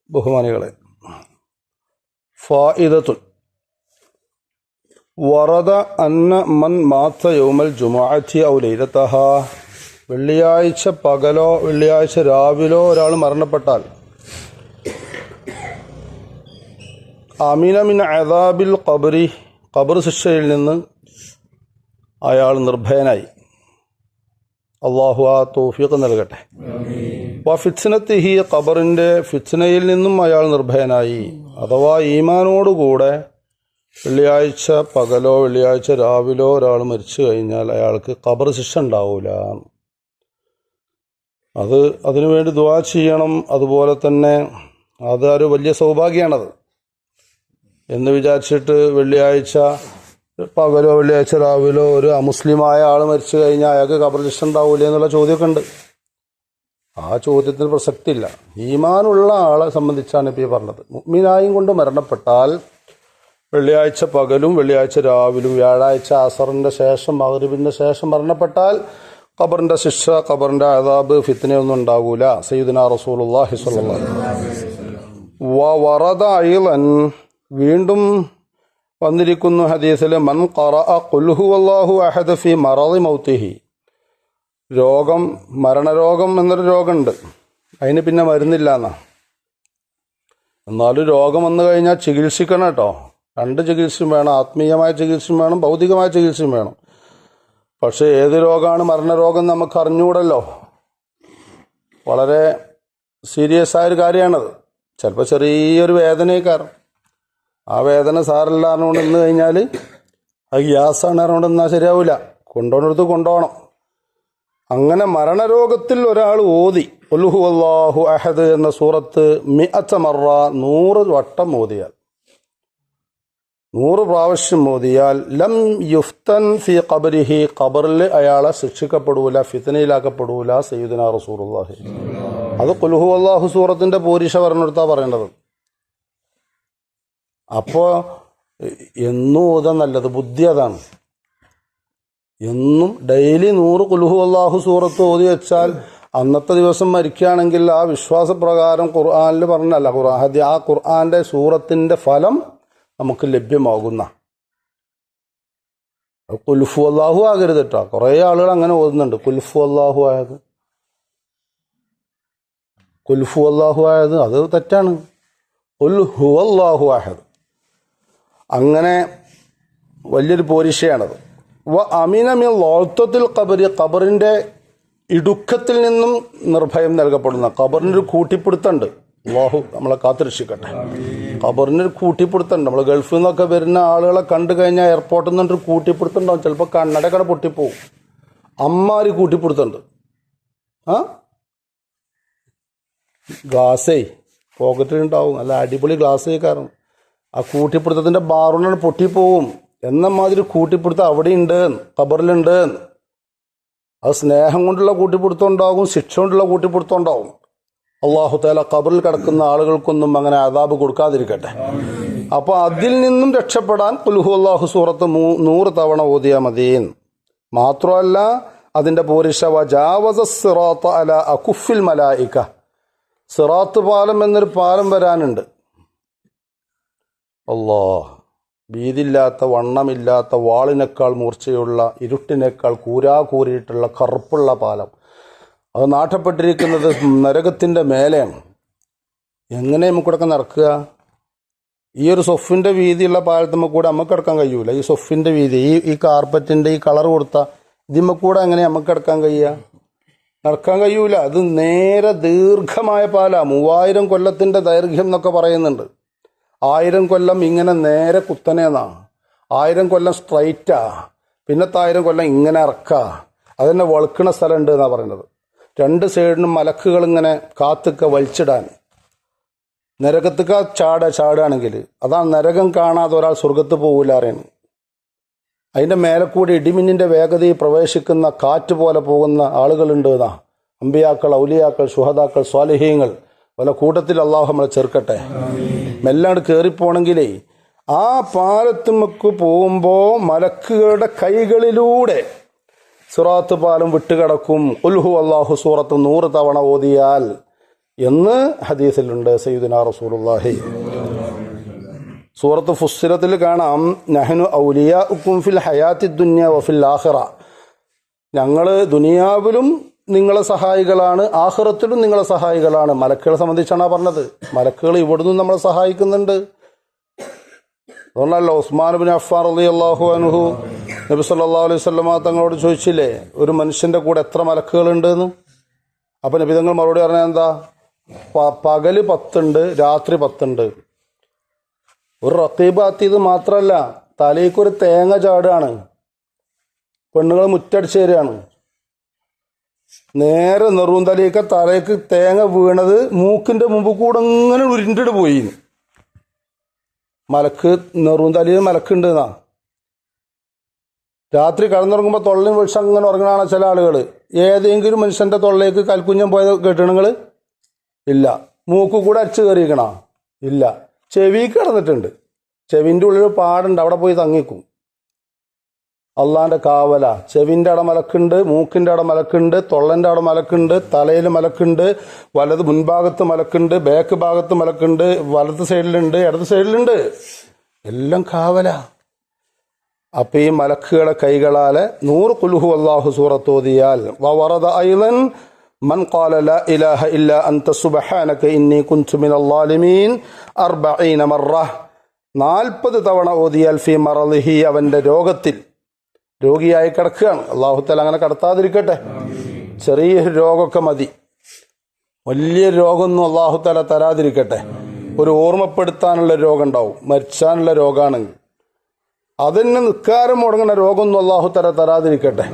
ബഹുമാനികളെ, ഫായിദത്തുൻ വറദ അന്ന മൻ മാത്ത യൗമൽ ജുമുഅത്തി ഔ ലൈലതഹാ, വെള്ളിയാഴ്ച പകലോ വെള്ളിയാഴ്ച രാവിലോ ഒരാൾ മരണപ്പെട്ടാൽ അമിന മിൻ അദാബിൽ ഖബ്രി, ഖബർ ശിക്ഷയിൽ നിന്ന് അയാൾ നിർഭയനായി. അള്ളാഹു ആ തൗഫീഖ് നൽകട്ടെ. വ ഫിത്നത്തിഹി, ഖബറിൻ്റെ ഫിത്നയിൽ നിന്നും അയാൾ നിർഭയനായി. അഥവാ ഈമാനോടുകൂടെ വെള്ളിയാഴ്ച പകലോ വെള്ളിയാഴ്ച രാവിലോ ഒരാൾ മരിച്ചു കഴിഞ്ഞാൽ അയാൾക്ക് ഖബർ ശിക്ഷ ഉണ്ടാവില്ല. അതിനുവേണ്ടി ദുആ ചെയ്യണം. അതുപോലെ തന്നെ അതൊരു വലിയ സൗഭാഗ്യമാണത് എന്ന് വിചാരിച്ചിട്ട് വെള്ളിയാഴ്ച പകലോ വെള്ളിയാഴ്ച രാവിലോ ഒരു അമുസ്ലിമായ ആൾ മരിച്ചു കഴിഞ്ഞാൽ അയാൾക്ക് ഖബർ ശിക്ഷ ഉണ്ടാവില്ല എന്നുള്ള ചോദ്യമൊക്കെ ഉണ്ട്. ആ ചോദ്യത്തിന് പ്രസക്തി ഇല്ല. ഈമാനുള്ള ആളെ സംബന്ധിച്ചാണ് ഇപ്പോൾ ഈ പറഞ്ഞത്. മുഅ്മിനായും കൊണ്ട് മരണപ്പെട്ടാൽ വെള്ളിയാഴ്ച പകലും വെള്ളിയാഴ്ച രാവിലും വ്യാഴാഴ്ച അസറിൻ്റെ ശേഷം മഗ്രിബിൻ്റെ ശേഷം മരണപ്പെട്ടാൽ ഖബറിൻ്റെ ശിക്ഷ, ഖബറിൻ്റെ അദാബ്, ഫിത്നയൊന്നും ഉണ്ടാകൂല. സയ്യിദുനാ റസൂലുള്ളാഹി സ്വല്ലല്ലാഹു അലൈഹി വസല്ലം. വറദ അയ്ളൻ, വീണ്ടും വന്നിരിക്കുന്നു ഹദീസിൽ, മൻ ഖറഅ ഖുൽ ഹുവല്ലാഹു അഹദ് ഫീ മറളി മൗതിഹി, രോഗം, മരണരോഗം എന്നൊരു രോഗമുണ്ട്, അതിന് പിന്നെ മരുന്നില്ല എന്നാ. എന്നാലും രോഗം വന്നു കഴിഞ്ഞാൽ ചികിത്സിക്കണം കേട്ടോ. രണ്ട് ചികിത്സയും വേണം, ആത്മീയമായ ചികിത്സയും വേണം, ഭൗതികമായ ചികിത്സയും വേണം. പക്ഷേ ഏത് രോഗമാണ് മരണരോഗം നമുക്ക് അറിഞ്ഞുകൂടല്ലോ. വളരെ സീരിയസ് ആയൊരു കാര്യമാണത്. ചിലപ്പോൾ ചെറിയൊരു വേദനയൊക്കെ, ആ വേദന സാരമില്ല അറിഞ്ഞുകൊണ്ട് നിന്ന് കഴിഞ്ഞാൽ അത് ഗ്യാസാണ് അറിഞ്ഞുകൊണ്ട് നിന്നാൽ ശരിയാവില്ല, കൊണ്ടുപോകണടുത്ത് കൊണ്ടുപോകണം. അങ്ങനെ മരണരോഗത്തിൽ ഒരാൾ ഓതി ഖുൽ ഹുവല്ലാഹു അഹദ് എന്ന സൂറത്ത് 100 മറ, 100 വട്ടം ഓതിയാൽ, 100 പ്രാവശ്യം ഓതിയാൽ ലം യുഫ്തൻ ഫി ഖബരിഹി, ഖബറിൽ അയാളെ ശിക്ഷിക്കപ്പെടൂല, ഫിത്നയിലാക്കപ്പെടൂല. സയ്യിദുനാ റസൂലുള്ളാഹി. അത് ഖുൽ ഹുവല്ലാഹു സൂറത്തിന്റെ പോരിഷ പറഞ്ഞെടുത്താ പറയേണ്ടത്. അപ്പോൾ എന്നും ഓതാൻ നല്ലത്, ബുദ്ധി അതാണ്. എന്നും ഡെയിലി 100 ഖുൽ ഹുവല്ലാഹു സൂറത്ത് ഓതി വെച്ചാൽ അന്നത്തെ ദിവസം മരിക്കുകയാണെങ്കിൽ ആ വിശ്വാസപ്രകാരം ഖുർആനിൽ പറഞ്ഞല്ല, ആ ഖുർആന്റെ സൂറത്തിന്റെ ഫലം നമുക്ക് ലഭ്യമാകുന്ന. ഖുൽ ഹുവല്ലാഹു ആകരുത് കേട്ടോ. കുറേ ആളുകൾ അങ്ങനെ ഓതുന്നുണ്ട്, ഖുൽ ഹുവല്ലാഹു ആയത്, ഖുൽ ഹുവല്ലാഹു ആയത്, അത് തെറ്റാണ്. ഖുൽ ഹുവല്ലാഹു അഹദ്, അങ്ങനെ വലിയൊരു പോരിഷയാണത്. വ അമിന മിൻ ലൗത്തത്തിൽ ഖബരി, ഖബറിൻ്റെ ഇടുക്കത്തിൽ നിന്നും നിർഭയം നൽകപ്പെടുന്ന. ഖബറിനൊരു കൂട്ടിപ്പിടുത്തുണ്ട്, അല്ലാഹു നമ്മളെ കാത്തുരക്ഷിക്കട്ടെ. ഖബറിനൊരു കൂട്ടിപ്പിടുത്തുണ്ട്. നമ്മൾ ഗൾഫിൽ നിന്നൊക്കെ വരുന്ന ആളുകളെ കണ്ടു കഴിഞ്ഞാൽ എയർപോർട്ടിൽ നിന്നൊരു കൂട്ടിപ്പിടുത്തുണ്ടാവും. ചിലപ്പോൾ കണ്ണടക്കട പൊട്ടിപ്പോവും, അമ്മാരി കൂട്ടിപ്പിടുത്തുണ്ട്. ഗ്ലാസ്സേ പോക്കറ്റിലുണ്ടാവും, നല്ല അടിപൊളി ഗ്ലാസ് കാരണം ആ കൂട്ടിപ്പിടുത്തത്തിൻ്റെ ബാറുകൊണ്ടാണ് പൊട്ടിപ്പോവും. എന്നമാതിരി കൂട്ടിപ്പിടുത്തം അവിടെ ഉണ്ട്, ഖബറിലുണ്ട്. അത് സ്നേഹം കൊണ്ടുള്ള കൂട്ടിപ്പിടുത്തം ഉണ്ടാകും, ശിക്ഷ കൊണ്ടുള്ള കൂട്ടിപ്പിടുത്തം ഉണ്ടാവും. അള്ളാഹു തആല ഖബറിൽ കിടക്കുന്ന ആളുകൾക്കൊന്നും അങ്ങനെ അദാബ് കൊടുക്കാതിരിക്കട്ടെ. അപ്പോൾ അതിൽ നിന്നും രക്ഷപ്പെടാൻ ഖുൽ ഹുവല്ലാഹു സൂറത്ത് 100 തവണ ഓതിയാൽ മതി. മാത്രമല്ല അതിൻ്റെ പോരിഷ വജാവസ സിറാത്ത അല അകുഫിൽ മലായിക, സിറാത്ത് പാലം എന്നൊരു പാലം വരാനുണ്ട്. അല്ലാഹ്, വീതിയില്ലാത്ത, വണ്ണമില്ലാത്ത, വാളിനേക്കാൾ മൂർച്ചയുള്ള, ഇരുട്ടിനേക്കാൾ കൂരാകൂരിയിട്ടുള്ള കറുപ്പുള്ള പാലം. അത് നാട്ടപ്പെട്ടിരിക്കുന്നത് നരകത്തിൻ്റെ മേലെയാണ്. എങ്ങനെ നമുക്കിടക്കാൻ നടക്കുക? ഈ ഒരു സൊഫിൻ്റെ വീതിയുള്ള പാലത്തുമ്മ കൂടെ നമുക്ക് കിടക്കാൻ കഴിയൂല. ഈ സൊഫിൻ്റെ വീതി, ഈ കാർപ്പറ്റിൻ്റെ ഈ കളർ കൊടുത്ത ഇതിമ്മ കൂടെ എങ്ങനെ നമുക്ക് കിടക്കാൻ കഴിയുക? നടക്കാൻ കഴിയൂല. അത് നേരെ ദീർഘമായ പാലാണ്. 3000 കൊല്ലത്തിൻ്റെ ദൈർഘ്യം എന്നൊക്കെ പറയുന്നുണ്ട്. 1000 കൊല്ലം ഇങ്ങനെ നേരെ കുത്തനെന്നാണ്, 1000 കൊല്ലം സ്ട്രൈറ്റാ, പിന്നത്തെ 1000 കൊല്ലം ഇങ്ങനെ ഇറക്കുക. അതെന്നെ വളുക്കണ സ്ഥലമുണ്ട് എന്നാണ് പറയുന്നത്. 2 സൈഡിനും മലക്കുകൾ ഇങ്ങനെ കാത്തുക്ക വലിച്ചിടാൻ. നരകത്തുക്ക ചാടുകയാണെങ്കിൽ അതാണ് നരകം കാണാതെ ഒരാൾ സ്വർഗത്ത് പോകില്ല അറിയണം. അതിൻ്റെ മേലെ കൂടി ഇടിമിന്നിൻ്റെ വേഗതയിൽ പ്രവേശിക്കുന്ന കാറ്റ് പോലെ പോകുന്ന ആളുകളുണ്ട് എന്നാ. അമ്പിയാക്കൾ, ഔലിയാക്കൾ, ശുഹദാക്കൾ, സ്വാലിഹീങ്ങൾ, പല കൂട്ടത്തിൽ അള്ളാഹു നമ്മളെ ചേർക്കട്ടെ. മെല്ലാണ്ട് കയറിപ്പോണെങ്കിലേ ആ പാലത്തുമ്മക്ക് പോകുമ്പോൾ മലക്കുകളുടെ കൈകളിലൂടെ സിറാത്ത് പാലം വിട്ടുകിടക്കും. ഖുൽ ഹുവല്ലാഹു സൂറത്ത് 100 തവണ ഓതിയാൽ എന്ന് ഹദീസിലുണ്ട് സയ്യിദുനാ റസൂലുള്ളാഹി. സൂറത്ത് ഫുസ്സിലത്തിൽ കാണാം, നഹ്നു ഔലിയാഉക്കും ഫിൽ ഹയാത്തി ദുനിയ വഫിൽ ആഖിറ, ഞങ്ങൾ ദുനിയാവിലും നിങ്ങളെ സഹായികളാണ്, ആഖിറത്തിലും നിങ്ങളെ സഹായികളാണ്. മലക്കുകളെ സംബന്ധിച്ചാണ് പറഞ്ഞത്. മലക്കുകൾ ഇവിടുന്ന് നമ്മളെ സഹായിക്കുന്നുണ്ട്. അതുകൊണ്ടല്ലോ ഉസ്മാൻ ഇബ്നു അഫ്ഫാൻ റളിയല്ലാഹു അൻഹു നബി സല്ലല്ലാഹു അലൈഹി വസല്ലമ തങ്ങളോട് ചോദിച്ചില്ലേ, ഒരു മനുഷ്യന്റെ കൂടെ എത്ര മലക്കുകളുണ്ട് എന്ന്? അപ്പം നബി തങ്ങൾ മറുപടി പറഞ്ഞാൽ എന്താ? പകല് 10 ഉണ്ട്, രാത്രി 10 ഉണ്ട്. ഒരു റഖീബ് അത്തീദ് മാത്രമല്ല, തലേക്കൊരു തേങ്ങ ചാടുകയാണ്, പെണ്ണുങ്ങൾ മുറ്റടിച്ച് തരികയാണ്. നേരെ നെറുന്തലേക്ക് തലയ്ക്ക് തേങ്ങ വീണത് മൂക്കിന്റെ മുമ്പ് കൂടെ ഇങ്ങനെ ഉരുണ്ടിട്ട് പോയി. മലക്ക് നെറുന്തലയിൽ മലക്കുണ്ട് എന്നാ. രാത്രി കിടന്നുറങ്ങുമ്പോൾ തൊള്ളയും വിളിച്ച് അങ്ങനെ ഉറങ്ങണാണ് ചില ആളുകൾ. ഏതെങ്കിലും മനുഷ്യന്റെ തൊള്ളലേക്ക് കൽക്കുഞ്ഞം പോയത് കേട്ടണങ്ങൾ ഇല്ല. മൂക്ക് കൂടെ അടിച്ച് കയറിയിക്കണ ഇല്ല. ചെവി കിടന്നിട്ടുണ്ട്, ചെവിൻ്റെ ഉള്ളിൽ പാടുണ്ട്, അവിടെ പോയി തങ്ങിക്കും. അള്ളാന്റെ കാവല. ചെവിൻ്റെ അവിടെ മലക്കുണ്ട്, മൂക്കിൻ്റെ അവിടെ മലക്കുണ്ട്, തൊള്ളൻ്റെ അവിടെ മലക്കുണ്ട്, തലയിൽ മലക്കുണ്ട്, വലത് മുൻഭാഗത്ത് മലക്കുണ്ട്, ബാക്ക് ഭാഗത്ത് മലക്കുണ്ട്, വലത് സൈഡിലുണ്ട്, ഇടത് സൈഡിലുണ്ട്, എല്ലാം കാവല. അപ്പൊ ഈ മലക്കുകളെ കൈകളാലെ 100 ഖുൽഹു അല്ലാഹു സൂറത്ത് ഓതിയാൽ വറദ അയ്ളൻ മൻ ഖാല ലാ ഇലാഹ ഇല്ലാ അൻത സുബ്ഹാനക ഇന്നി കുൻതു മിനൽ ളാലിമീൻ 40 മറ, 40 തവണ ഓതിയാൽ ഫീ മറളിഹി, അവന്റെ രോഗത്തിൽ, രോഗിയായി കിടക്കുകയാണ്. അല്ലാഹു തആല അങ്ങനെ കടത്താതിരിക്കട്ടെ. ചെറിയൊരു രോഗമൊക്കെ മതി, വലിയ രോഗമൊന്നും അല്ലാഹു തആല തരാതിരിക്കട്ടെ. ഒരു ഓർമ്മപ്പെടുത്താനുള്ള രോഗം ഉണ്ടാവും, മരിച്ചാനുള്ള രോഗമാണെങ്കിൽ അതിന് നിസ്കാരം മുടങ്ങുന്ന രോഗമൊന്നും അല്ലാഹു തആല തരാതിരിക്കട്ടെ.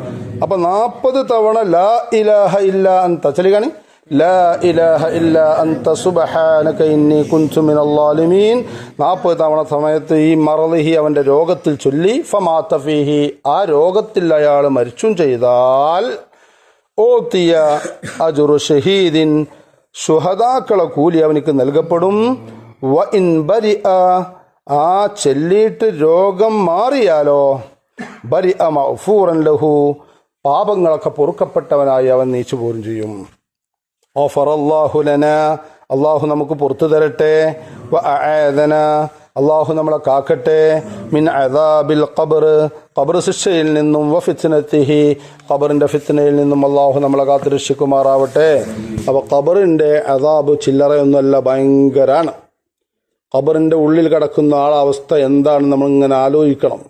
അപ്പൊ 40 തവണ ലാ ഇലാഹ ഇല്ലാ അൻത ചൊല്ലുകയാണ്. ലാ ഇലാഹ ഇല്ലാ അൻത സുബ്ഹാനക ഇന്നി കുൻതു മിനൽ ളാലിമീൻ 40 തവണ സമയത്ത് ഈ മറളിഹി, അവന്റെ രോഗത്തിൽ ചൊല്ലി, ഫമാത ഫീഹി, ആ രോഗത്തിൽ അയാൾ മരിച്ചും ചെയ്താൽ, ഓതിയ അജ്റു ഷഹീദിൻ, ശുഹദാക്കളെ കൂലി അവനിക്ക് നൽകപ്പെടും. വ ഇൻ ബരിഅ, ആ ചൊല്ലിയിട്ട് രോഗം മാറിയാലോ, ബരിഅ മഗ്ഫൂറൻ ലഹു, പാപങ്ങളൊക്കെ പൊറുക്കപ്പെട്ടവനായി അവൻ നീച്ചു പോരും ചെയ്യും. ഗഫറല്ലാഹു ലനാ, അള്ളാഹു നമുക്ക് പുറത്തു തരട്ടെ. വ അആദന, അള്ളാഹു നമ്മളെ കാക്കട്ടെ. മിൻ അദാബിൽ ഖബർ, ഖബർ ശിക്ഷയിൽ നിന്നും, വ ഫിത്നതിഹി, ഖബറിന്റെ ഫിത്നയിൽ നിന്നും അള്ളാഹു നമ്മളെ കാത്ത് രക്ഷിക്കുമാറാവട്ടെ. അപ്പൊ ഖബറിന്റെ അദാബ് ചില്ലറയൊന്നുമല്ല, ഭയങ്കരാണ്. ഖബറിന്റെ ഉള്ളിൽ കിടക്കുന്ന ആളെ അവസ്ഥ എന്താണ് നമ്മളിങ്ങനെ ആലോചിക്കണം.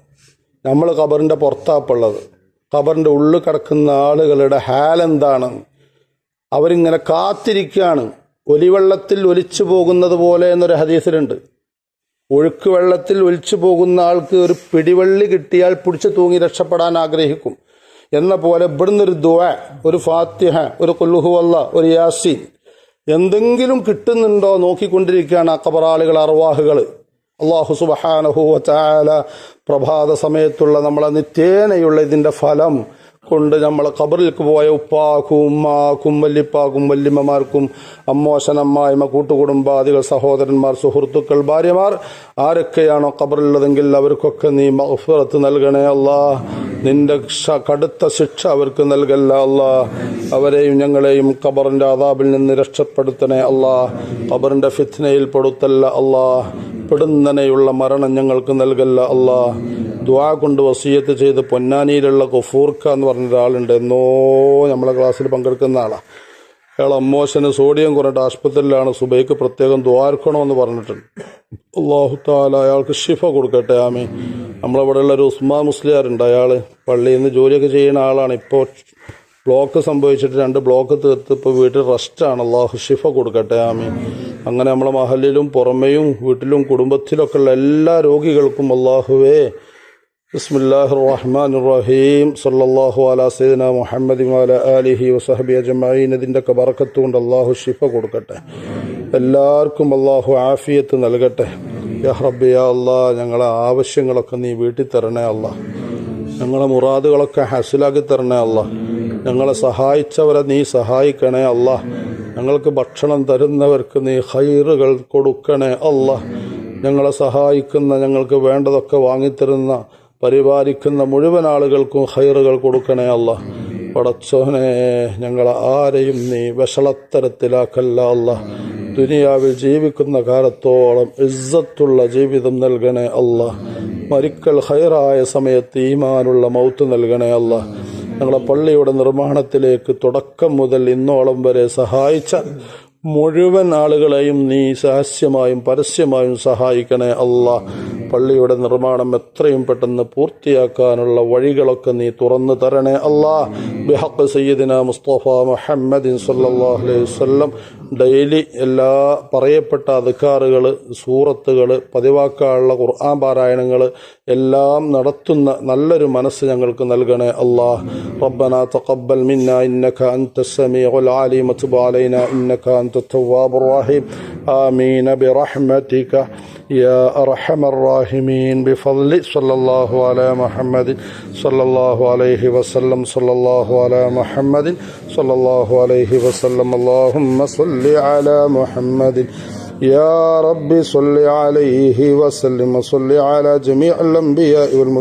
നമ്മൾ ഖബറിന്റെ പുറത്താപ്പുള്ളത്, ഖബറിന്റെ ഉള്ളിൽ കിടക്കുന്ന ആളുകളുടെ ഹാലെന്താണ്? അവരിങ്ങനെ കാത്തിരിക്കുകയാണ്. ഒലിവെള്ളത്തിൽ ഒലിച്ചു പോകുന്നത് പോലെ എന്നൊരു ഹദീസിലുണ്ട്. ഒഴുക്ക് വെള്ളത്തിൽ ഒലിച്ചു പോകുന്ന ആൾക്ക് ഒരു പിടിവള്ളി കിട്ടിയാൽ പിടിച്ചു തൂങ്ങി രക്ഷപ്പെടാൻ ആഗ്രഹിക്കും എന്ന പോലെ ഇവിടുന്നൊരു ദുആ, ഒരു ഫാത്തിഹ, ഒരു ഖുൽ ഹുവല്ലാഹ്, ഒരു യാസീൻ, എന്തെങ്കിലും കിട്ടുന്നുണ്ടോ നോക്കിക്കൊണ്ടിരിക്കുകയാണ് ആ ഖബറാളികൾ, അർവാഹുകൾ. അല്ലാഹു സുബ്ഹാനഹു വ തആല പ്രഭാത സമയത്തുള്ള നമ്മളെ നിത്യേനയുള്ള ഇതിന്റെ ഫലം കൊണ്ട് നമ്മളെ ഖബറിലേക്ക് പോയ ഉപ്പാക്കും ഉമ്മാക്കും വല്ലിപ്പാക്കും വല്യമ്മമാർക്കും അമ്മോശനമ്മായ്മ കൂട്ടുകുടുംബാദികൾ സഹോദരന്മാർ സുഹൃത്തുക്കൾ ഭാര്യമാർ ആരൊക്കെയാണോ ഖബറിലുള്ളതെങ്കിൽ അവർക്കൊക്കെ നീ മഗ്ഫിറത്ത് നൽകണേ അല്ലാ. നിന്റെ കടുത്ത ശിക്ഷ അവർക്ക് നൽകല്ല അല്ലാ. അവരെയും ഞങ്ങളെയും ഖബറിന്റെ അദാബിൽ നിന്ന് രക്ഷപ്പെടുത്തണേ അല്ലാ. ഖബറിന്റെ ഫിത്നയിൽ പെടുത്തല്ല അല്ലാ. പെടുന്നനെയുള്ള മരണം ഞങ്ങൾക്ക് നൽകല്ല അല്ലാ. ദുആ കൊണ്ട് വസിയത്ത് ചെയ്ത് പൊന്നാനിയിലുള്ള ഗഫൂർക്ക എന്ന് പറഞ്ഞ ഒരാളുണ്ട്. എന്നോ നമ്മളെ ക്ലാസ്സിൽ പങ്കെടുക്കുന്ന ആളാണ്. അയാൾ അമ്മോശന് സോഡിയം കുറഞ്ഞിട്ട് ആശുപത്രിയിലാണ്. സുബൈക്ക് പ്രത്യേകം ദ്വാർക്കണമെന്ന് പറഞ്ഞിട്ടുണ്ട്. അല്ലാഹു തആല അയാൾക്ക് ശിഫ കൊടുക്കട്ടെ. ആമീൻ. നമ്മളിവിടെയുള്ള ഒരു ഉസ്മാൻ മുസ്ലിയാരുണ്ട്. അയാൾ പള്ളിയിൽ നിന്ന് ജോലിയൊക്കെ ചെയ്യുന്ന ആളാണ്. ഇപ്പോൾ ബ്ലോക്ക് സംഭവിച്ചിട്ട് 2 ബ്ലോക്ക് തീർത്ത് ഇപ്പോൾ വീട്ടിൽ റെസ്റ്റാണ്. അല്ലാഹു ശിഫ കൊടുക്കട്ടെ. ആമീൻ. അങ്ങനെ നമ്മളെ മഹലിലും പുറമെയും വീട്ടിലും കുടുംബത്തിലൊക്കെ ഉള്ള എല്ലാ രോഗികൾക്കും അല്ലാഹുവേ ബിസ്മില്ലാഹിർ റഹ്മാനിർ റഹീം സല്ലല്ലാഹു അലാ സയ്യിദിനാ മുഹമ്മദി വഅലാ ആലിഹി വസഹബിഹി അജ്മഈൻ. ഇതിൻ്റെ ഒക്കെ ബറക്കത്ത് കൊണ്ട് അല്ലാഹു ശിഫ കൊടുക്കട്ടെ. എല്ലാവർക്കും അല്ലാഹു ആഫിയത്ത് നൽകട്ടെ. യാ റബ്ബി യാ അല്ലാഹ്, ഞങ്ങളെ ആവശ്യങ്ങളൊക്കെ നീ വീട്ടി തരണേ അല്ലാഹ്. ഞങ്ങളെ മുറാദുകളൊക്കെ ഹസിലാക്കി തരണേ അല്ലാഹ്. ഞങ്ങളെ സഹായിച്ചവരെ നീ സഹായിക്കണേ അല്ലാഹ്. ഞങ്ങൾക്ക് ഭക്ഷണം തരുന്നവർക്ക് നീ ഖൈറുകൾ കൊടുക്കണേ അല്ലാഹ്. ഞങ്ങളെ സഹായിക്കുന്ന, ഞങ്ങൾക്ക് വേണ്ടതൊക്കെ വാങ്ങിത്തരുന്ന, പരിപാലിക്കുന്ന മുഴുവൻ ആളുകൾക്കും ഖൈറുകൾ കൊടുക്കണേ അല്ലാഹ്. പടച്ചോനെ ഞങ്ങളെ ആരെയും നീ വഷളത്തരത്തിലാക്കല്ല അല്ലാ. ദുനിയാവിൽ ജീവിക്കുന്ന കാലത്തോളം ഇസ്സത്തുള്ള ജീവിതം നൽകണേ അല്ലാ. മരിക്കൽ ഖൈറായ സമയത്ത് ഈമാനുള്ള മൗത്ത് നൽകണേ അല്ലാ. ഞങ്ങളെ പള്ളിയുടെ നിർമ്മാണത്തിലേക്ക് തുടക്കം മുതൽ ഇന്നോളം വരെ സഹായിച്ച മുഴുവൻ ആളുകളെയും നീ രഹസ്യമായും പരസ്യമായും സഹായിക്കണേ അല്ലാ. പള്ളിയുടെ നിർമ്മാണം എത്രയും പെട്ടെന്ന് പൂർത്തിയാക്കാനുള്ള വഴികളൊക്കെ നീ തുറന്നു തരണേ അല്ലാ. ബിഹഖ് സയ്യിദിന മുസ്തഫ മുഹമ്മദിൻ സല്ലല്ലാഹു അലൈഹി വസല്ലം ഡെയിലി എല്ലാ പറയപ്പെട്ട അദ്കാറുകൾ, സൂറത്തുകൾ, പതിവാക്കാനുള്ള ഖുർആൻ പാരായണങ്ങൾ എല്ലാം നടത്തുന്ന നല്ലൊരു മനസ്സ് ഞങ്ങൾക്ക് നൽകണേ അല്ലാ. റബ്ബനാ തഖബ്ബൽ മിന്നാ ഇന്നക അൻതസ് സമീഉൽ അലീം വതുബ് അലൈനാ ഇന്നക അൻതത് തവ്വാബുർ റഹീം. ആമീൻ ബിറഹ്മതിക യാ അർഹമർ റഹീമീൻ. ബിഫദ്ലി സ്വല്ലല്ലാഹു അലാ മുഹമ്മദിൻ സ്വല്ലല്ലാഹു അലൈഹി വസല്ലം സ്വല്ലല്ലാഹു അലാ മുഹമ്മദിൻ സ്വല്ലല്ലാഹു അലൈഹി വസല്ലം. അല്ലാഹുമ്മ സ്വല്ലി അലാ മുഹമ്മദിൻ യാ റബ്ബി സ്വല്ലി അലൈഹി വസല്ലം. സ്വല്ലി അലാ ജമീഇൽ അംബിയാ വൽ